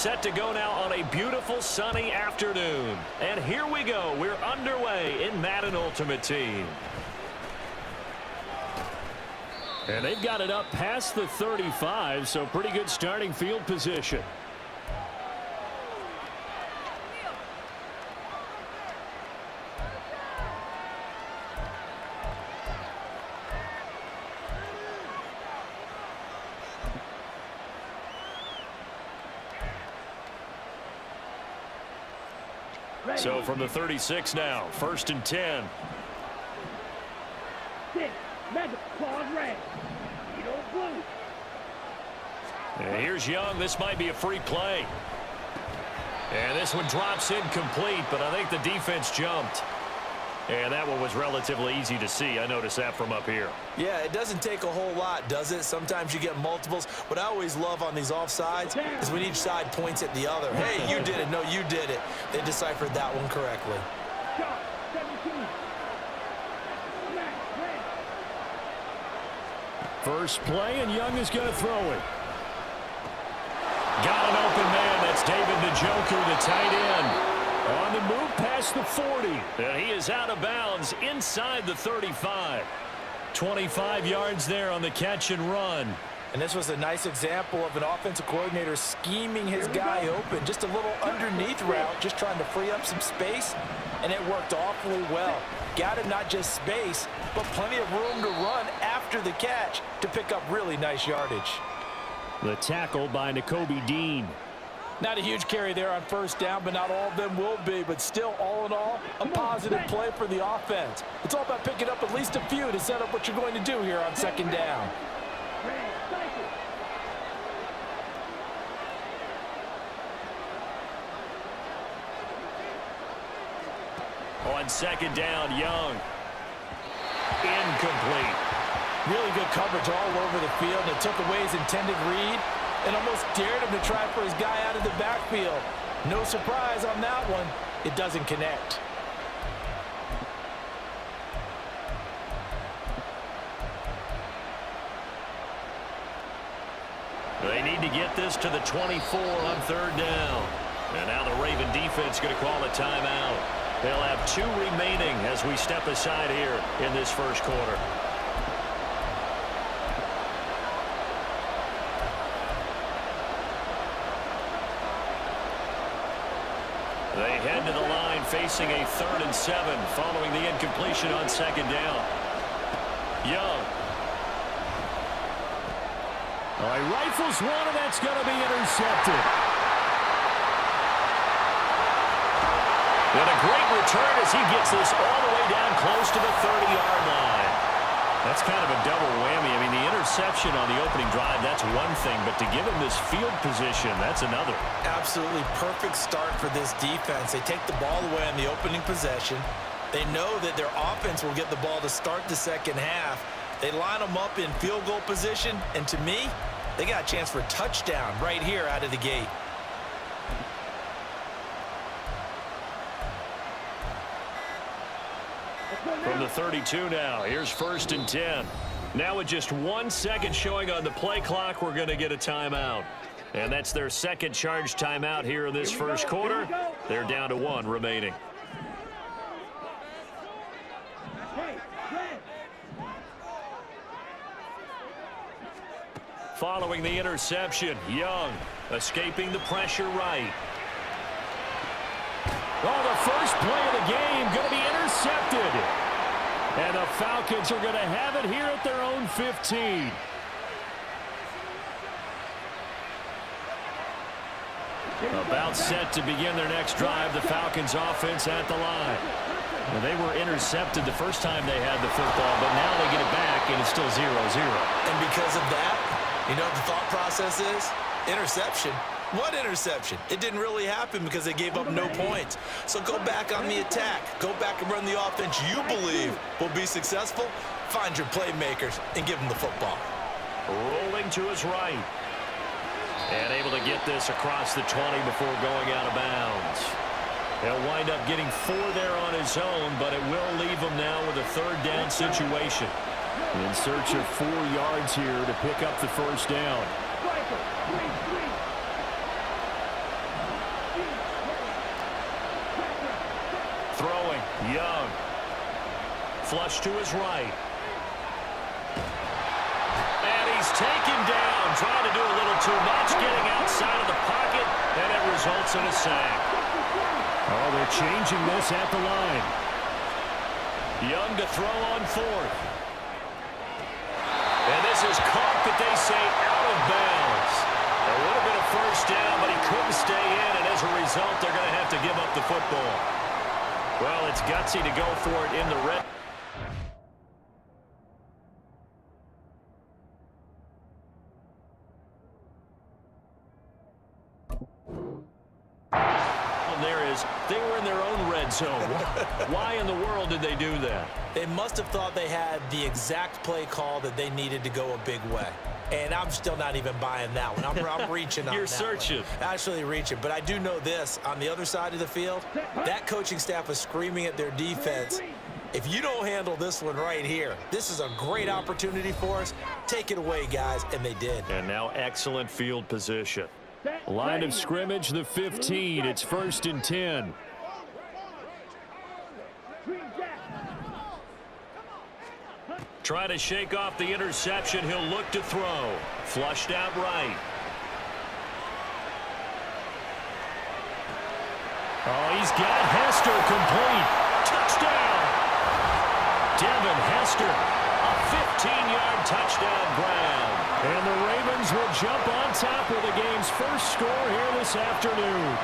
set to go now on a beautiful sunny afternoon. And here we go. We're underway in Madden Ultimate Team. And they've got it up past the 35, so pretty good starting field position. So from the 36 now, 1st and 10. And here's Young. This might be a free play. And this one drops incomplete, but I think the defense jumped. And that one was relatively easy to see. I noticed that from up here. Yeah, it doesn't take a whole lot, does it? Sometimes you get multiples. What I always love on these offsides is when each side points at the other. Hey, you did it. No, you did it. They deciphered that one correctly. First play, and Young is going to throw it. Got an open man. That's David Njoku, the tight end. On the move past the 40. And he is out of bounds inside the 35. 25 yards there on the catch and run. And this was a nice example of an offensive coordinator scheming his guy open. Just a little underneath route, just trying to free up some space, and it worked awfully well. Got him not just space, but plenty of room to run after the catch to pick up really nice yardage. The tackle by Nakobe Dean. Not a huge carry there on first down, but not all of them will be. But still, all in all, a positive play for the offense. It's all about picking up at least a few to set up what you're going to do here on second down. On second down, Young. Incomplete. Really good coverage all over the field, and it took away his intended read and almost dared him to try for his guy out of the backfield. No surprise on that one. It doesn't connect. They need to get this to the 24 on third down. And now the Raven defense going to call a timeout. They'll have 2 remaining as we step aside here in this first quarter. They head to the line facing a 3rd and 7 following the incompletion on second down. Young. He rifles one, and that's going to be intercepted. And a great return as he gets this all the way down close to the 30-yard line. That's kind of a double whammy. I mean, the interception on the opening drive, that's one thing, but to give him this field position, that's another. Absolutely perfect start for this defense. They take the ball away on the opening possession. They know that their offense will get the ball to start the second half. They line them up in field goal position, and to me, they got a chance for a touchdown right here out of the gate. From the 32 now, here's 1st and 10. Now with just 1 second showing on the play clock, we're going to get a timeout. And that's their second charge timeout here in this first quarter. They're down to 1 remaining. Following the interception, Young escaping the pressure right. Oh, the first play of the game going to be intercepted. And the Falcons are going to have it here at their own 15. About set to begin their next drive, the Falcons offense at the line. Well, they were intercepted the first time they had the football, but now they get it back, and it's still 0-0. And because of that, you know what the thought process is? Interception. What interception? It didn't really happen because they gave up no points. So go back on the attack. Go back and run the offense you believe will be successful. Find your playmakers and give them the football. Rolling to his right. And able to get this across the 20 before going out of bounds. He'll wind up getting 4 there on his own, but it will leave him now with a 3rd down situation. In search of 4 yards here to pick up the first down. Throwing, Young. Flush to his right. And he's taken down, trying to do a little too much, getting outside of the pocket, and it results in a sack. Oh, they're changing this at the line. Young to throw on fourth. And this is caught, but they say out of bounds. It would have been a first down, but he couldn't stay in, and as a result, they're going to have to give up the football. Well, it's gutsy to go for it in the red. There is, they were in their own red zone. Why in the world did they do that? They must have thought they had the exact play call that they needed to go a big way. And I'm still not even buying that one. I'm reaching on You're that searching. one. Actually reaching. But I do know this. On the other side of the field, that coaching staff was screaming at their defense, if you don't handle this one right here, this is a great opportunity for us. Take it away, guys. And they did. And now excellent field position. Line of scrimmage, the 15. It's 1st and 10. Try to shake off the interception. He'll look to throw. Flushed out right. Oh, he's got Hester complete. Touchdown! Devin Hester, a 15-yard touchdown grab. And the Ravens will jump on top with the game's first score here this afternoon.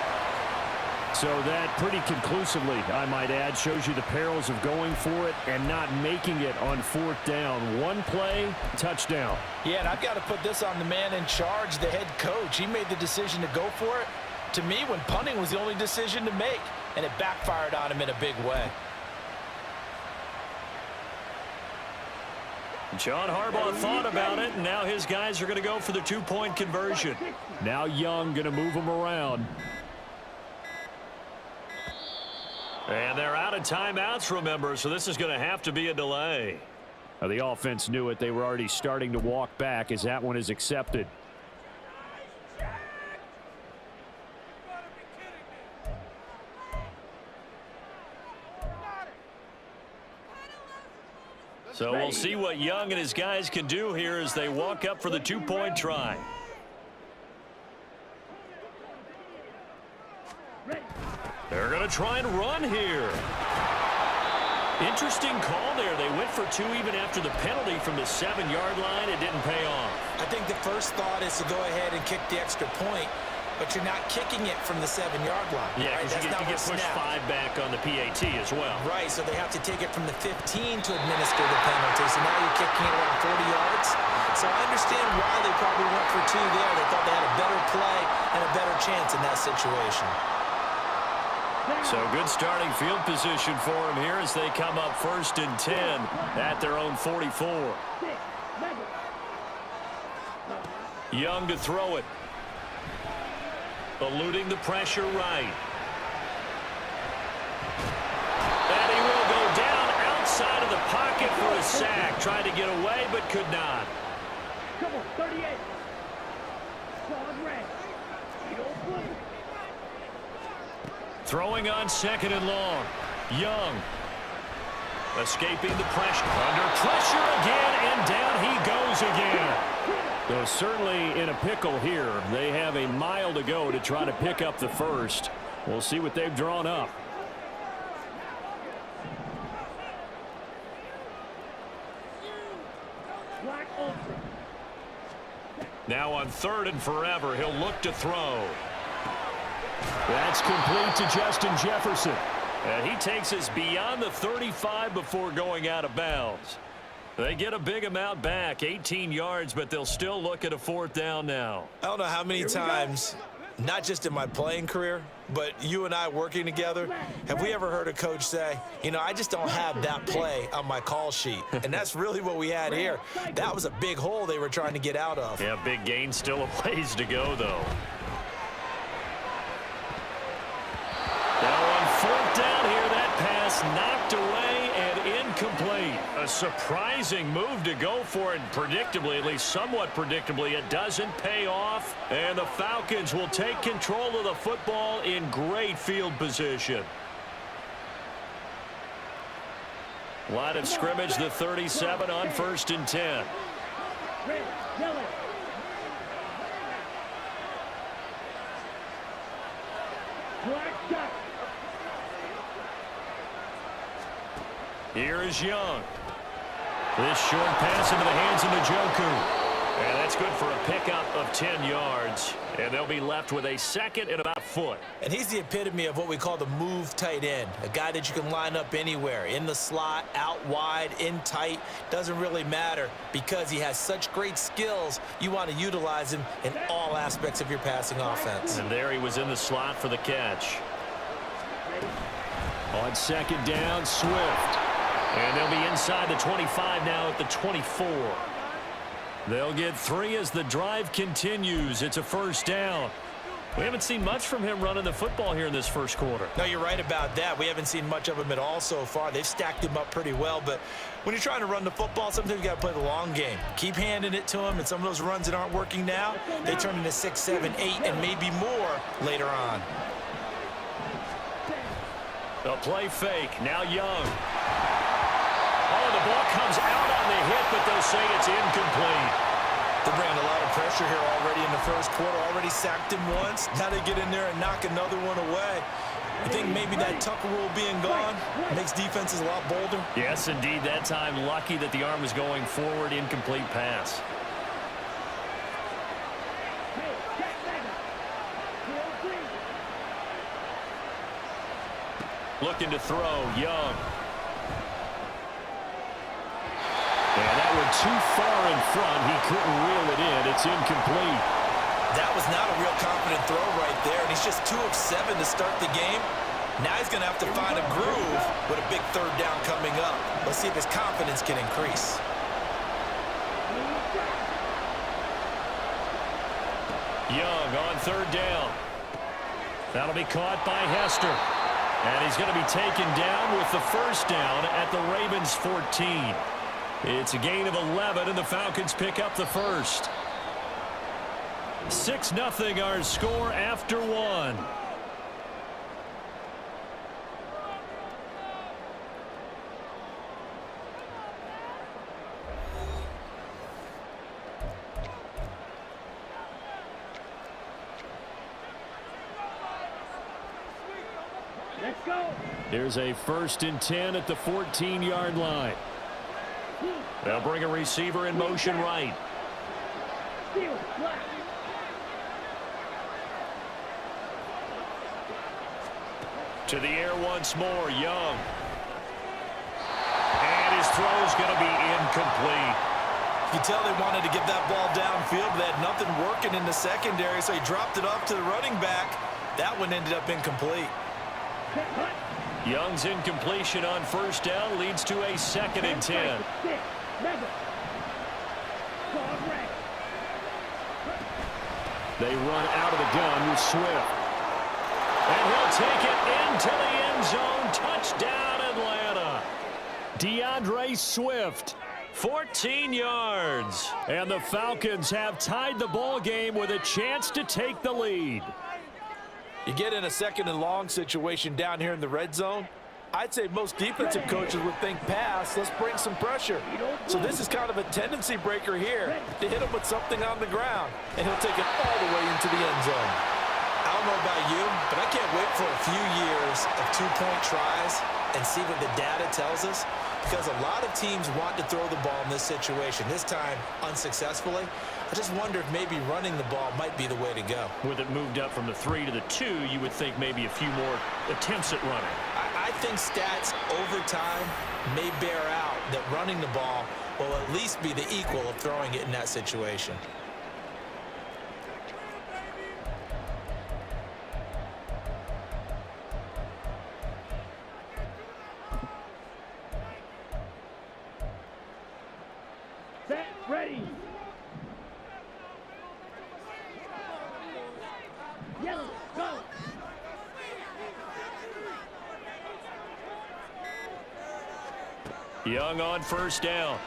So that pretty conclusively, I might add, shows you the perils of going for it and not making it on 4th down. One play, touchdown. Yeah, and I've got to put this on the man in charge, the head coach. He made the decision to go for it. To me, when punting was the only decision to make, and it backfired on him in a big way. John Harbaugh thought about it, and now his guys are going to go for the 2-point conversion. Now Young going to move them around. And they're out of timeouts, remember, so this is going to have to be a delay. The offense knew it. They were already starting to walk back as that one is accepted. So we'll see what Young and his guys can do here as they walk up for the 2-point try. They're going to try and run here. Interesting call there. They went for 2 even after the penalty from the 7-yard line. It didn't pay off. I think the first thought is to go ahead and kick the extra point, but you're not kicking it from the 7-yard line. Yeah, right? because you get pushed 5 back on the PAT as well. Right, so they have to take it from the 15 to administer the penalty. So now you're kicking it around 40 yards. So I understand why they probably went for 2 there. They thought they had a better play and a better chance in that situation. So good starting field position for them here as they come up 1st and 10 at their own 44. Young to throw it. Eluding the pressure right. And he will go down outside of the pocket for a sack. Tried to get away but could not. Come on, 38. Red. Throwing on 2nd and long. Young. Escaping the pressure. Under pressure again, and down he goes again. So certainly in a pickle here. They have a mile to go to try to pick up the first. We'll see what they've drawn up. Now on 3rd and forever, he'll look to throw. That's complete to Justin Jefferson. And he takes us beyond the 35 before going out of bounds. They get a big amount back, 18 yards, but they'll still look at a 4th down now. I don't know how many times, not just in my playing career, but you and I working together, have we ever heard a coach say, you know, I just don't have that play on my call sheet. And that's really what we had here. That was a big hole they were trying to get out of. Yeah, big gain, still a ways to go, though. Now on 4th down here, that pass knocked away and incomplete. A surprising move to go for it, predictably, at least somewhat predictably. It doesn't pay off, and the Falcons will take control of the football in great field position. Line of scrimmage, the 37 on 1st and 10. Red, yellow. Black shot. Here is Young. This short pass into the hands of Njoku. And that's good for a pickup of 10 yards. And they'll be left with a second and about a foot. And he's the epitome of what we call the move tight end. A guy that you can line up anywhere. In the slot, out wide, in tight. Doesn't really matter because he has such great skills. You want to utilize him in all aspects of your passing offense. And there he was in the slot for the catch. On 2nd down, Swift. And they'll be inside the 25 now at the 24. They'll get 3 as the drive continues. It's a 1st down. We haven't seen much from him running the football here in this 1st quarter. No, you're right about that. We haven't seen much of him at all so far. They've stacked him up pretty well, but when you're trying to run the football, sometimes you got to play the long game. Keep handing it to him, and some of those runs that aren't working now, they turn into 6, 7, 8, and maybe more later on. A play fake. Now Young. Oh, the ball comes out on the hit, but they'll say it's incomplete. They're bringing a lot of pressure here already in the 1st quarter. Already sacked him once. Now they get in there and knock another one away. I think maybe that Tucker rule being gone makes defenses a lot bolder. Yes, indeed. That time, lucky that the arm was going forward. Incomplete pass. Looking to throw, Young. And that one too far in front. He couldn't reel it in. It's incomplete. That was not a real confident throw right there, and he's just 2 of 7 to start the game. Now he's going to have to find a groove with a big 3rd down coming up. Let's see if his confidence can increase. Young on 3rd down. That'll be caught by Hester. And he's going to be taken down with the 1st down at the Ravens 14. It's a gain of 11, and the Falcons pick up the 1st. 6-0 our score after 1. Let's go. Here's a 1st and 10 at the 14-yard line. They'll bring a receiver in motion right. Steal, black. To the air once more, Young. And his throw's going to be incomplete. You can tell they wanted to get that ball downfield, but they had nothing working in the secondary, so he dropped it off to the running back. That one ended up incomplete. Young's incompletion on 1st down leads to a 2nd and 10. They run out of the gun with Swift. And he'll take it into the end zone. Touchdown, Atlanta. DeAndre Swift. 14 yards. And the Falcons have tied the ball game with a chance to take the lead. You get in a 2nd and long situation down here in the red zone, I'd say most defensive coaches would think pass, let's bring some pressure. So this is kind of a tendency breaker here to hit him with something on the ground, and he'll take it all the way into the end zone. I don't know about you, but I can't wait for a few years of 2-point tries and see what the data tells us, because a lot of teams want to throw the ball in this situation, this time unsuccessfully. I just wonder if maybe running the ball might be the way to go. With it moved up from the 3 to the 2, you would think maybe a few more attempts at running. I think stats over time may bear out that running the ball will at least be the equal of throwing it in that situation. Set, ready. Yellow, go. Young on 1st down.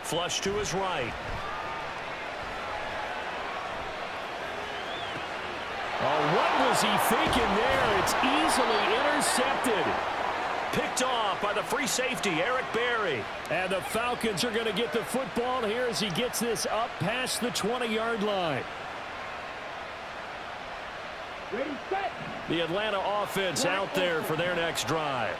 Flush to his right. Oh, what What was he thinking there? It's easily intercepted. Picked off by the free safety, Eric Berry. And the Falcons are going to get the football here as he gets this up past the 20-yard line. Ready, set. The Atlanta offense out there for their next drive.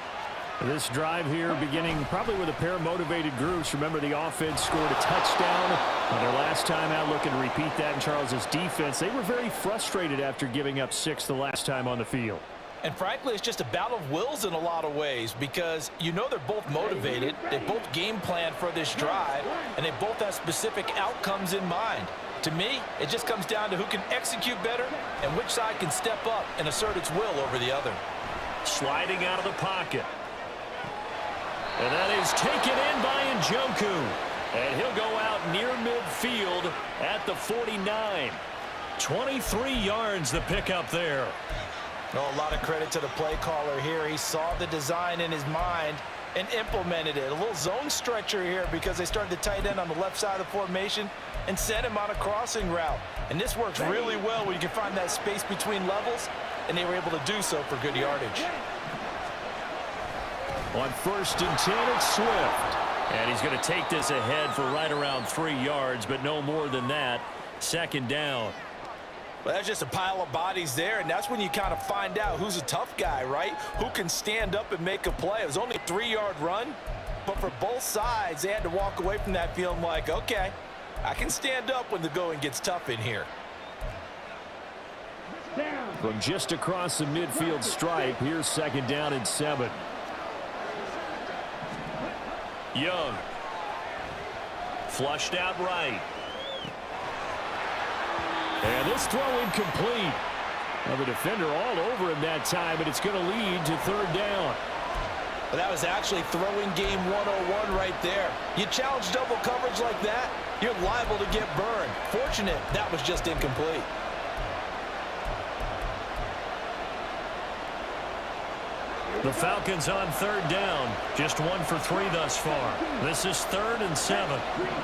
This drive here beginning probably with a pair of motivated groups. Remember, the offense scored a touchdown on their last time out, looking to repeat that in Charles's defense. They were very frustrated after giving up 6 the last time on the field. And frankly, it's just a battle of wills in a lot of ways because you know they're both motivated, they both game plan for this drive, and they both have specific outcomes in mind. To me, it just comes down to who can execute better and which side can step up and assert its will over the other. Sliding out of the pocket. And that is taken in by Njoku. And he'll go out near midfield at the 49. 23 yards the pickup there. Oh, a lot of credit to the play caller here. He saw the design in his mind and implemented it. A little zone stretcher here because they started to tight end on the left side of the formation and sent him on a crossing route. And this works really well when you can find that space between levels, and they were able to do so for good yardage. On 1st and 10, it's Swift. And he's going to take this ahead for right around 3 yards, but no more than that. 2nd down. Well, that's just a pile of bodies there, and that's when you kind of find out who's a tough guy, right? Who can stand up and make a play. It was only a 3-yard run, but for both sides, they had to walk away from that feeling like, okay, I can stand up when the going gets tough in here. From just across the midfield stripe, here's 2nd down and 7. Young. Flushed out right. And this throw incomplete. Now the defender all over him that time, but it's going to lead to 3rd down. Well, that was actually throwing game 101 right there. You challenge double coverage like that, you're liable to get burned. Fortunate that was just incomplete. The Falcons on 3rd down. Just 1 for 3 thus far. This is 3rd and 7.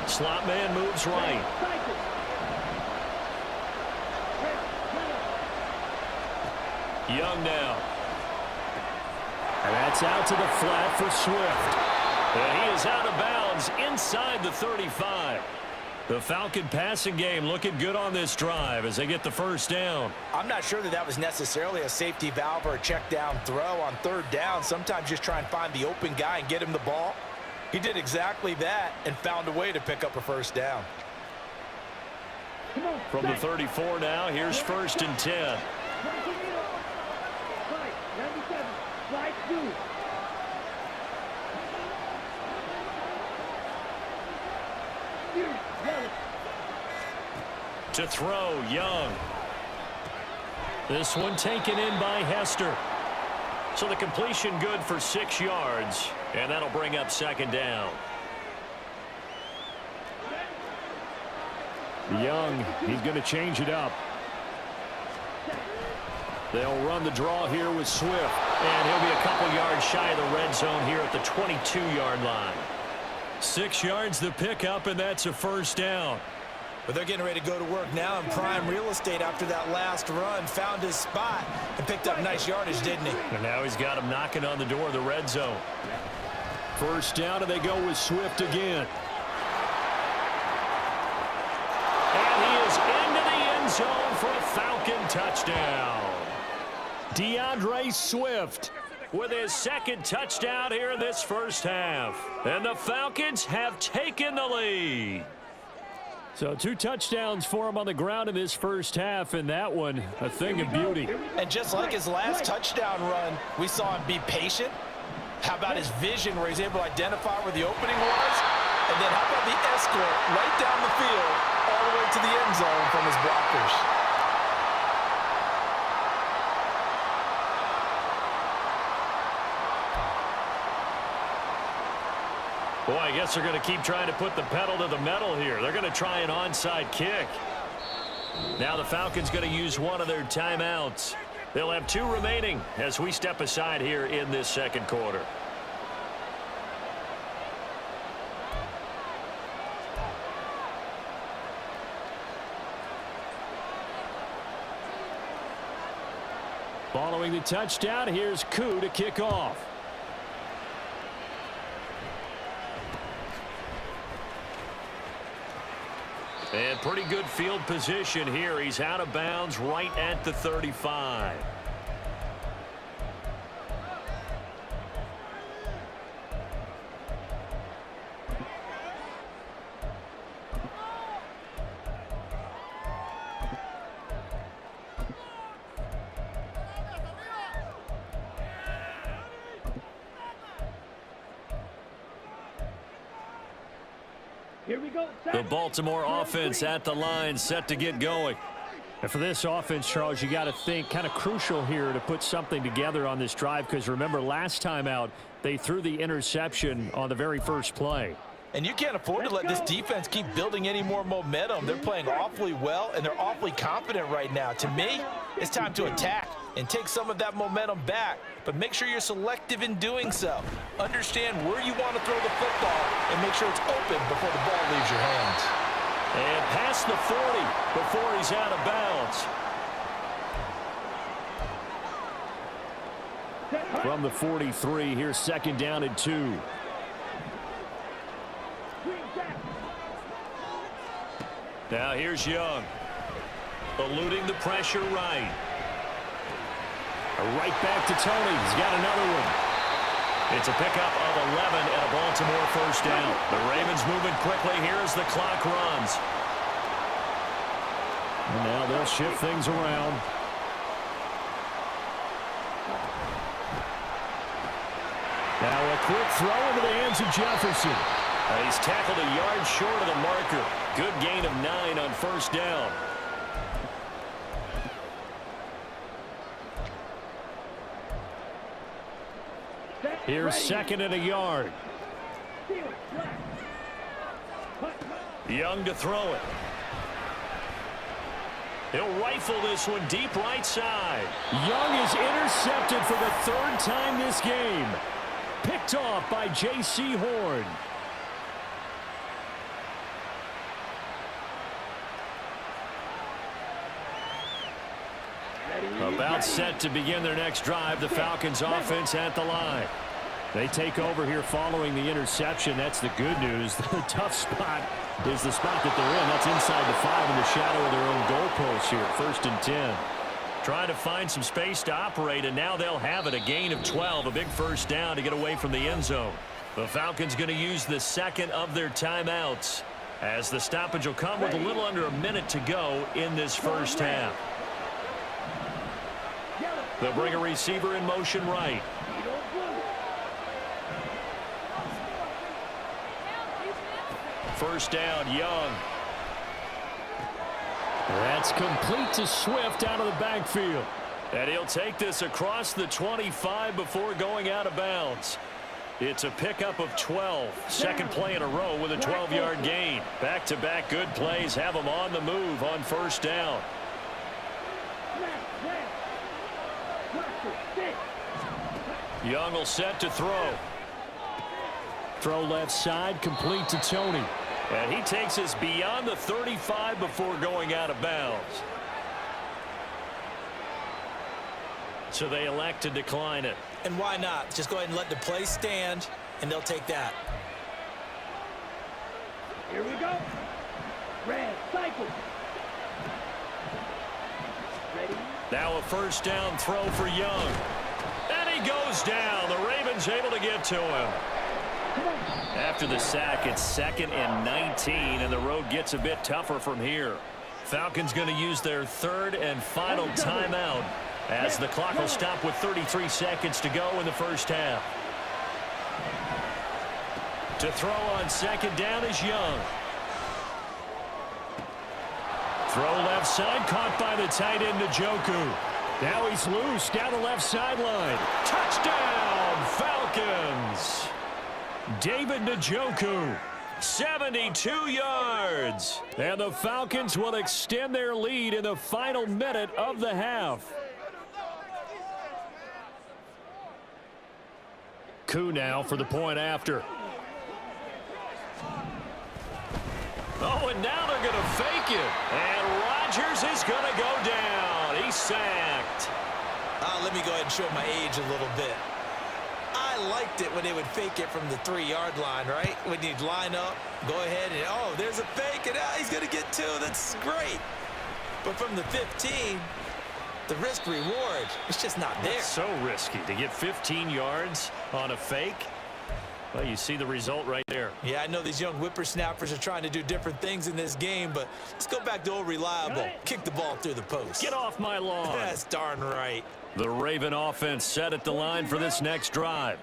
Slot man moves right. Young now. And that's out to the flat for Swift. And he is out of bounds inside the 35. The Falcon passing game looking good on this drive as they get the 1st down. I'm not sure that was necessarily a safety valve or a check down throw on 3rd down. Sometimes just try and find the open guy and get him the ball. He did exactly that and found a way to pick up a 1st down. From the 34 now, here's 1st and 10. To throw, Young. This one taken in by Hester. So the completion good for 6 yards, and that'll bring up 2nd down. Young, he's going to change it up. They'll run the draw here with Swift. And he'll be a couple yards shy of the red zone here at the 22-yard line. 6 yards the pickup, and that's a 1st down. But they're getting ready to go to work now in prime real estate after that last run. Found his spot and picked up nice yardage, didn't he? And now he's got him knocking on the door of the red zone. 1st down, and they go with Swift again. And he is into the end zone for a Falcon touchdown. DeAndre Swift with his 2nd touchdown here in this 1st half. And the Falcons have taken the lead. So 2 touchdowns for him on the ground in this 1st half, and that one a thing of beauty. And just like his last touchdown run, we saw him be patient. How about his vision where he's able to identify where the opening was? And then how about the escort right down the field all the way to the end zone from his blockers? Boy, I guess they're going to keep trying to put the pedal to the metal here. They're going to try an onside kick. Now the Falcons going to use one of their timeouts. They'll have 2 remaining as we step aside here in this 2nd quarter. Following the touchdown, here's Koo to kick off. And pretty good field position here. He's out of bounds right at the 35. Here we go. The Baltimore offense at the line, set to get going. And for this offense, Charles, you got to think kind of crucial here to put something together on this drive, because remember last time out they threw the interception on the very first play. And you can't afford to let this defense keep building any more momentum. They're playing awfully well, and they're awfully confident right now. To me, it's time to attack and take some of that momentum back. But make sure you're selective in doing so. Understand where you want to throw the football and make sure it's open before the ball leaves your hands. And past the 40 before he's out of bounds. From the 43, here's second down and 2. Now here's Young. Eluding the pressure right. Right back to Tony. He's got another one. It's a pickup of 11 and a Baltimore first down. The Ravens moving quickly here as the clock runs. And now they'll shift things around. Now a quick throw into the hands of Jefferson. He's tackled a yard short of the marker. Good gain of 9 on first down. Here's second and a yard. Young to throw it. He'll rifle this one deep right side. Young is intercepted for the third time this game. Picked off by J.C. Horn. About set to begin their next drive. The Falcons offense at the line. They take over here following the interception. That's the good news. The tough spot is the spot that they're in. That's inside the 5 in the shadow of their own goalpost here. First and 10. Trying to find some space to operate, and now they'll have it. A gain of 12, a big first down to get away from the end zone. The Falcons going to use the second of their timeouts, as the stoppage will come with a little under a minute to go in this first half. They'll bring a receiver in motion right. First down, Young. That's complete to Swift out of the backfield. And he'll take this across the 25 before going out of bounds. It's a pickup of 12. Second play in a row with a 12-yard gain. Back-to-back good plays have him on the move on first down. Young will set to throw. Throw left side, complete to Tony. And he takes us beyond the 35 before going out of bounds. So they elect to decline it. And why not? Just go ahead and let the play stand, and they'll take that. Here we go. Red cycle. Ready? Now a first down throw for Young. And he goes down. The Ravens able to get to him. After the sack, it's 2nd and 19, and the road gets a bit tougher from here. Falcons going to use their third and final timeout, as the clock will stop with 33 seconds to go in the first half. To throw on second down is Young. Throw left side, caught by the tight end Njoku. Now he's loose down the left sideline. Touchdown, Falcons! David Njoku, 72 yards. And the Falcons will extend their lead in the final minute of the half. Koo now for the point after. Oh, and now they're going to fake it. And Rodgers is going to go down. He's sacked. I let me go ahead and show my age a little bit. I liked it when they would fake it from the 3-yard line, right? When you'd line up, go ahead and, oh, there's a fake, and he's going to get 2. That's great. But from the 15, the risk-reward, it's just not there. It's so risky to get 15 yards on a fake. Well, you see the result right there. Yeah, I know these young whippersnappers are trying to do different things in this game, but let's go back to old reliable. Kick the ball through the post. Get off my lawn. That's darn right. The Raven offense set at the line for this next drive.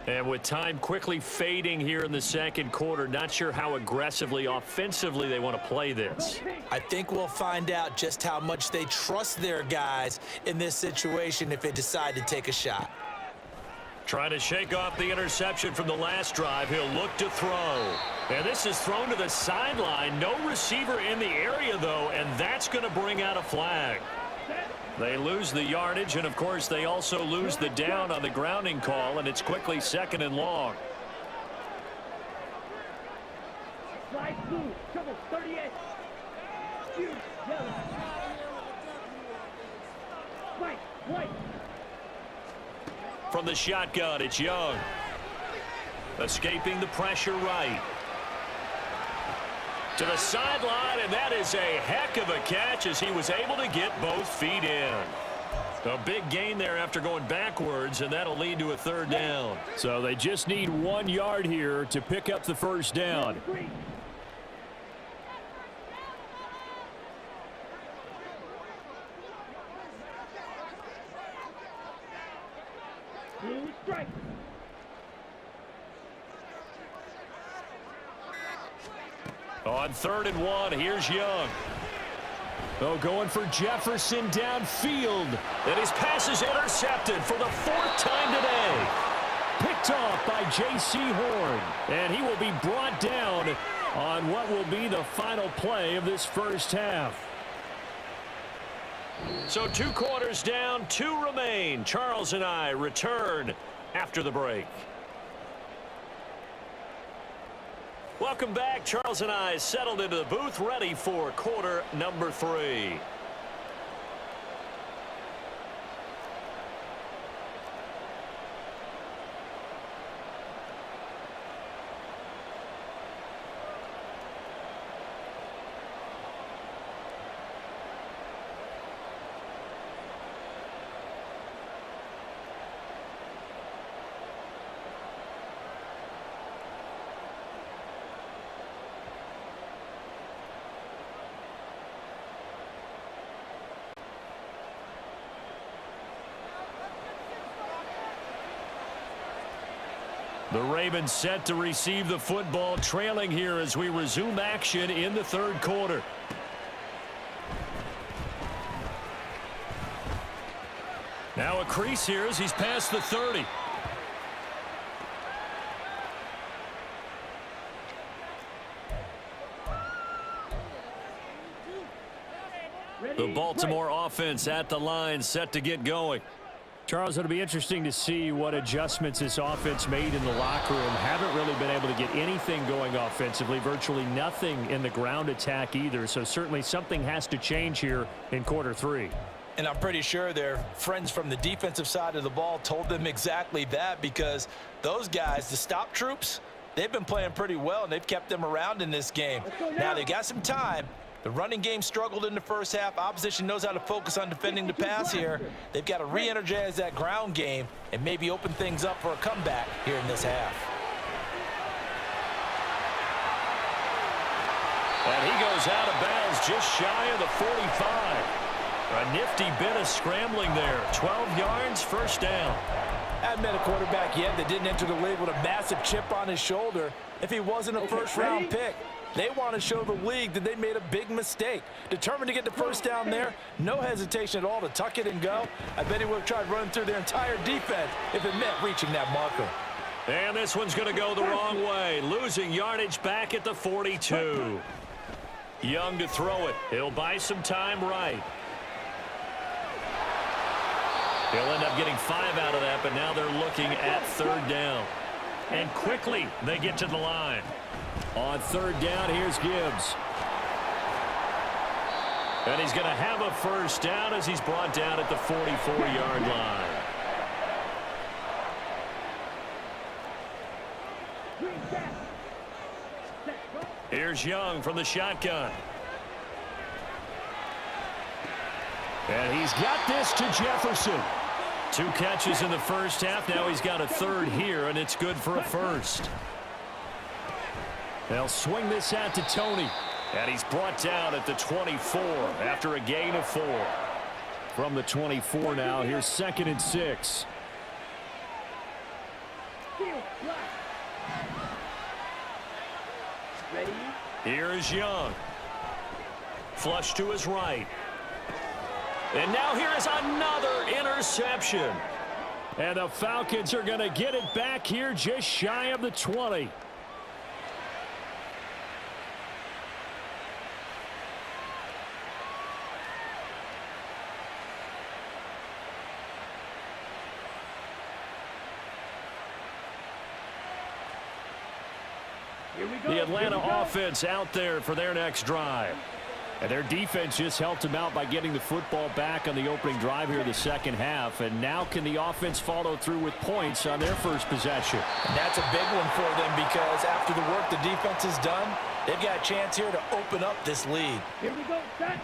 And with time quickly fading here in the second quarter, not sure how aggressively, offensively they want to play this. I think we'll find out just how much they trust their guys in this situation if they decide to take a shot. Trying to shake off the interception from the last drive. He'll look to throw. And this is thrown to the sideline. No receiver in the area, though, and that's going to bring out a flag. They lose the yardage, and, of course, they also lose the down on the grounding call, and it's quickly 2nd and long. Slide blue, trouble, 38. Huge, yellow. White. From the shotgun, it's Young. Escaping the pressure right. To the sideline, and that is a heck of a catch as he was able to get both feet in. A big gain there after going backwards, and that'll lead to a 3rd down. So they just need 1 yard here to pick up the first down. Blue strike. On 3rd and 1, here's Young. Oh, going for Jefferson downfield. And his pass is intercepted for the 4th time today. Picked off by J.C. Horn. And he will be brought down on what will be the final play of this first half. So 2 quarters down, 2 remain. Charles and I return after the break. Welcome back. Charles and I settled into the booth, ready for quarter number 3. The Ravens set to receive the football, trailing here as we resume action in the 3rd quarter. Now a crease here as he's past the 30. The Baltimore offense at the line, set to get going. Charles, it'll be interesting to see what adjustments this offense made in the locker room. Haven't really been able to get anything going offensively, virtually nothing in the ground attack either. So certainly something has to change here in quarter 3. And I'm pretty sure their friends from the defensive side of the ball told them exactly that, because those guys, the stop troops, they've been playing pretty well, and they've kept them around in this game. Now they got some time. The running game struggled in the first half. Opposition knows how to focus on defending the pass here. They've got to re-energize that ground game and maybe open things up for a comeback here in this half. And he goes out of bounds just shy of the 45. A nifty bit of scrambling there. 12 yards, first down. I haven't met a quarterback yet that didn't enter the league with a massive chip on his shoulder if he wasn't a first-round pick. They want to show the league that they made a big mistake. Determined to get the first down there. No hesitation at all to tuck it and go. I bet he would have tried running through their entire defense if it meant reaching that marker. And this one's going to go the wrong way. Losing yardage back at the 42. Young to throw it. He'll buy some time right. He'll end up getting 5 out of that, but now they're looking at 3rd down. And quickly they get to the line. On 3rd down, here's Gibbs. And he's going to have a first down as he's brought down at the 44-yard line. Here's Young from the shotgun. And he's got this to Jefferson. 2 catches in the first half. Now he's got a third here, and it's good for a first. They'll swing this out to Tony. And he's brought down at the 24 after a gain of 4. From the 24 now, here's 2nd and 6. Ready? Here is Young. Flush to his right. And now here is another interception. And the Falcons are going to get it back here just shy of the 20. Here we go. The Atlanta offense out there for their next drive. And their defense just helped them out by getting the football back on the opening drive here in the second half. And now can the offense follow through with points on their first possession? And that's a big one for them because after the work the defense has done, they've got a chance here to open up this lead. Here we go. Set.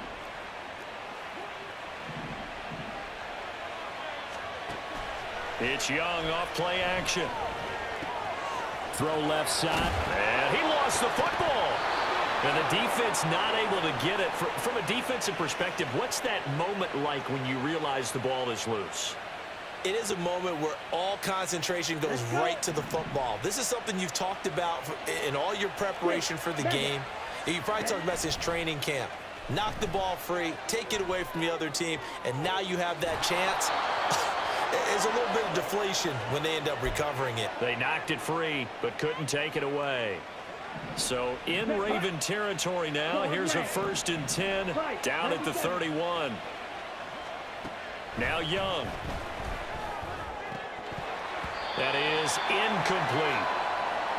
It's Young off play action. Throw left side. And he lost the football. And the defense not able to get it. From a defensive perspective, what's that moment like when you realize the ball is loose? It is a moment where all concentration goes right to the football. This is something you've talked about in all your preparation for the game. You probably talked about since training camp. Knock the ball free, take it away from the other team, and now you have that chance. There's a little bit of deflation when they end up recovering it. They knocked it free, but couldn't take it away. So in Raven territory now, here's a 1st and 10 down at the 31. Now Young. That is incomplete.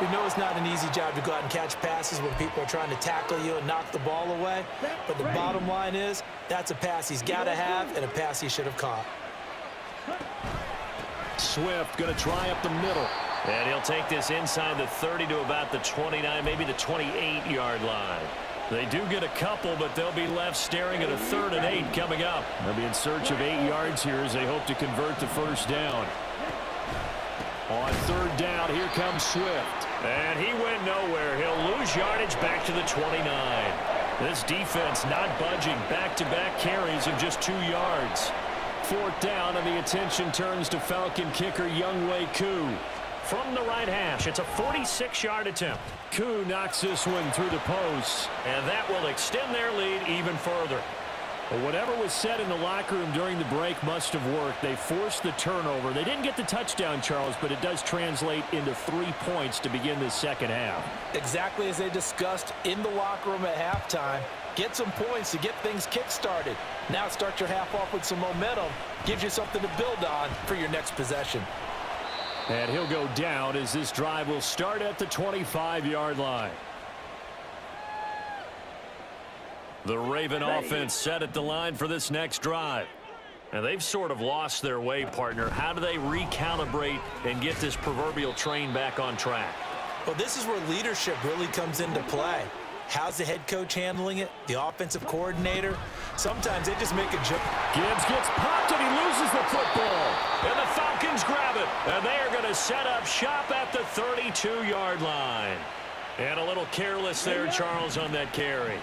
We know it's not an easy job to go out and catch passes when people are trying to tackle you and knock the ball away. But the bottom line is, that's a pass he's got to have and a pass he should have caught. Swift going to try up the middle. And he'll take this inside the 30 to about the 29, maybe the 28-yard line. They do get a couple, but they'll be left staring at a 3rd and 8 coming up. They'll be in search of 8 yards here as they hope to convert the first down. On 3rd down, here comes Swift. And he went nowhere. He'll lose yardage back to the 29. This defense not budging. Back-to-back carries of just 2 yards. 4th down, and the attention turns to Falcon kicker Younghoe Koo. From the right hash, it's a 46-yard attempt. Koo knocks this one through the posts, and that will extend their lead even further. But whatever was said in the locker room during the break must have worked. They forced the turnover. They didn't get the touchdown, Charles, but it does translate into 3 points to begin the second half. Exactly as they discussed in the locker room at halftime. Get some points to get things kick-started. Now start your half off with some momentum. Gives you something to build on for your next possession. And he'll go down as this drive will start at the 25-yard line. The Raven offense set at the line for this next drive. And they've sort of lost their way, partner. How do they recalibrate and get this proverbial train back on track? Well, this is where leadership really comes into play. How's the head coach handling it? The offensive coordinator? Sometimes they just make a jump. Gibbs gets popped and he loses the football. And the Falcons grab it. And they are going to set up shop at the 32-yard line. And a little careless there, Charles, on that carry.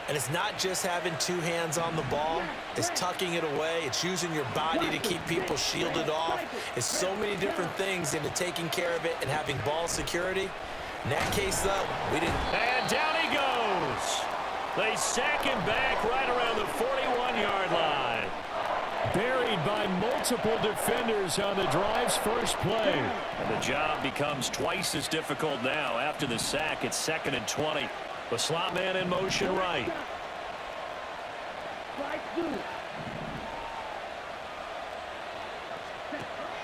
And it's not just having 2 hands on the ball. It's tucking it away. It's using your body to keep people shielded off. It's so many different things into taking care of it and having ball security. In that case, though, we didn't. And down he goes. They sack him back right around the 41-yard line. Buried by multiple defenders on the drive's first play. And the job becomes twice as difficult now. After the sack, it's 2nd and 20. The slot man in motion right.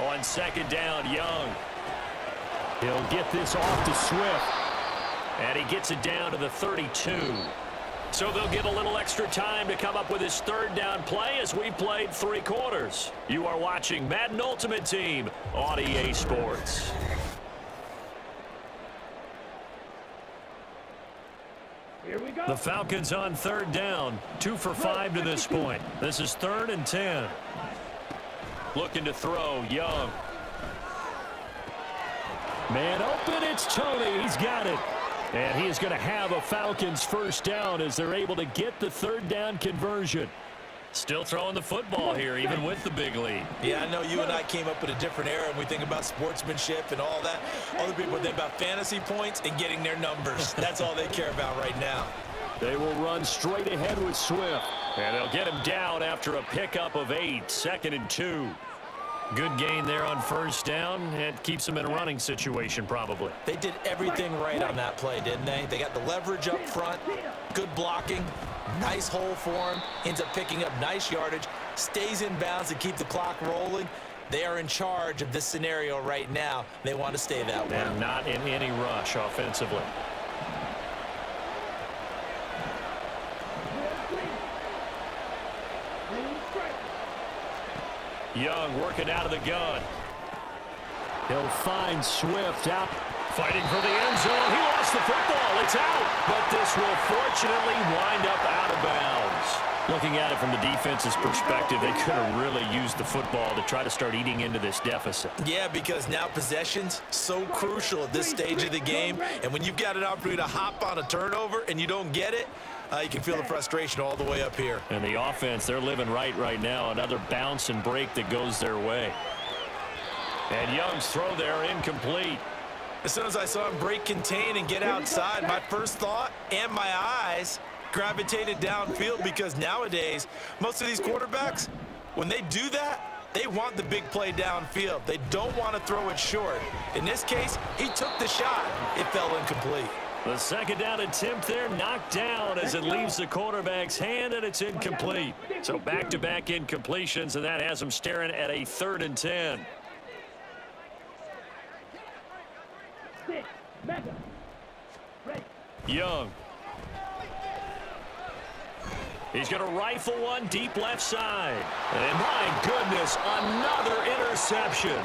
On 2nd down, Young. He'll get this off to Swift. And he gets it down to the 32. So they'll get a little extra time to come up with his third down play as we played 3 quarters. You are watching Madden Ultimate Team on EA Sports. Here we go. The Falcons on 3rd down, 2 for 5 to this point. This is 3rd and 10. Looking to throw, Young. Man open, it's Tony. He's got it. And he is going to have a Falcons first down as they're able to get the 3rd down conversion. Still throwing the football here, even with the big lead. Yeah, I know you and I came up in a different era, and we think about sportsmanship and all that. Other people think about fantasy points and getting their numbers. That's all they care about right now. They will run straight ahead with Swift. And they'll get him down after a pickup of 8, 2nd and 2. Good gain there on 1st down. It keeps them in a running situation, probably. They did everything right on that play, didn't they? They got the leverage up front, good blocking, nice hole for him, ends up picking up nice yardage, stays in bounds to keep the clock rolling. They are in charge of this scenario right now. They want to stay that way. And not in any rush offensively. Young working out of the gun. He'll find Swift out. Fighting for the end zone. He lost the football. It's out. But this will fortunately wind up out of bounds. Looking at it from the defense's perspective, they could have really used the football to try to start eating into this deficit. Yeah, because now possession's so crucial at this stage of the game. And when you've got an opportunity to hop on a turnover and you don't get it, you can feel the frustration all the way up here. And the offense, they're living right now. Another bounce and break that goes their way. And Young's throw there incomplete. As soon as I saw him break contain and get outside, my first thought and my eyes gravitated downfield, because nowadays, most of these quarterbacks, when they do that, they want the big play downfield. They don't want to throw it short. In this case, he took the shot. It fell incomplete. The 2nd down attempt there knocked down as it leaves the quarterback's hand, and it's incomplete. So back-to-back incompletions, and that has him staring at a 3rd and 10. Young. He's going to rifle one deep left side. And my goodness, another interception.